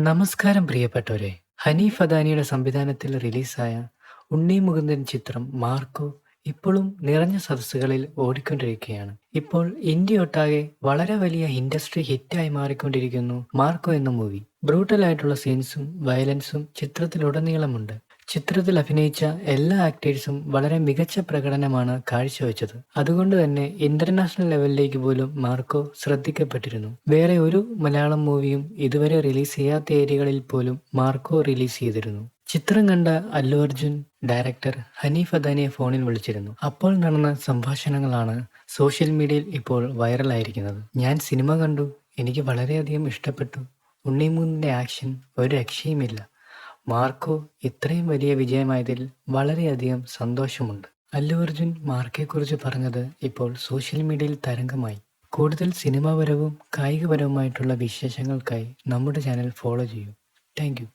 നമസ്കാരം പ്രിയപ്പെട്ടവരെ. ഹനീഫ് അദാനിയുടെ സംവിധാനത്തിൽ റിലീസായ ഉണ്ണി മുകുന്ദൻ ചിത്രം മാർക്കോ ഇപ്പോഴും നിറഞ്ഞ സദസ്സുകളിൽ ഓടിക്കൊണ്ടിരിക്കുകയാണ്. ഇപ്പോൾ ഇന്ത്യയൊട്ടാകെ വളരെ വലിയ ഇൻഡസ്ട്രി ഹിറ്റായി മാറിക്കൊണ്ടിരിക്കുന്നു മാർക്കോ എന്ന മൂവി. ബ്രൂട്ടൽ ആയിട്ടുള്ള സീൻസും വയലൻസും ചിത്രത്തിലുടനീളമുണ്ട്. ചിത്രത്തിൽ അഭിനയിച്ച എല്ലാ ആക്ടേഴ്സും വളരെ മികച്ച പ്രകടനമാണ് കാഴ്ചവെച്ചത്. അതുകൊണ്ട് തന്നെ ഇന്റർനാഷണൽ ലെവലിലേക്ക് പോലും മാർക്കോ ശ്രദ്ധിക്കപ്പെട്ടിരുന്നു. വേറെ ഒരു മലയാളം മൂവിയും ഇതുവരെ റിലീസ് ചെയ്യാത്ത ഏരിയകളിൽ പോലും മാർക്കോ റിലീസ് ചെയ്തിരുന്നു. ചിത്രം കണ്ട അല്ലു അർജുൻ ഡയറക്ടർ ഹനീഫ് അദാനിയെ ഫോണിൽ വിളിച്ചിരുന്നു. അപ്പോൾ നടന്ന സംഭാഷണങ്ങളാണ് സോഷ്യൽ മീഡിയയിൽ ഇപ്പോൾ വൈറലായിരിക്കുന്നത്. ഞാൻ സിനിമ കണ്ടു, എനിക്ക് വളരെയധികം ഇഷ്ടപ്പെട്ടു. ഉണ്ണിമൂന്നിന്റെ ആക്ഷൻ ഒരു രക്ഷയുമില്ല. മാർക്കോ ഇത്രയും വലിയ വിജയമായതിൽ വളരെയധികം സന്തോഷമുണ്ട്. അല്ലു അർജുൻ മാർക്കോയെക്കുറിച്ച് പറഞ്ഞത് ഇപ്പോൾ സോഷ്യൽ മീഡിയയിൽ തരംഗമായി. കൂടുതൽ സിനിമാപരവും കായികപരവുമായിട്ടുള്ള വിശേഷങ്ങൾക്കായി നമ്മുടെ ചാനൽ ഫോളോ ചെയ്യൂ. Thank you.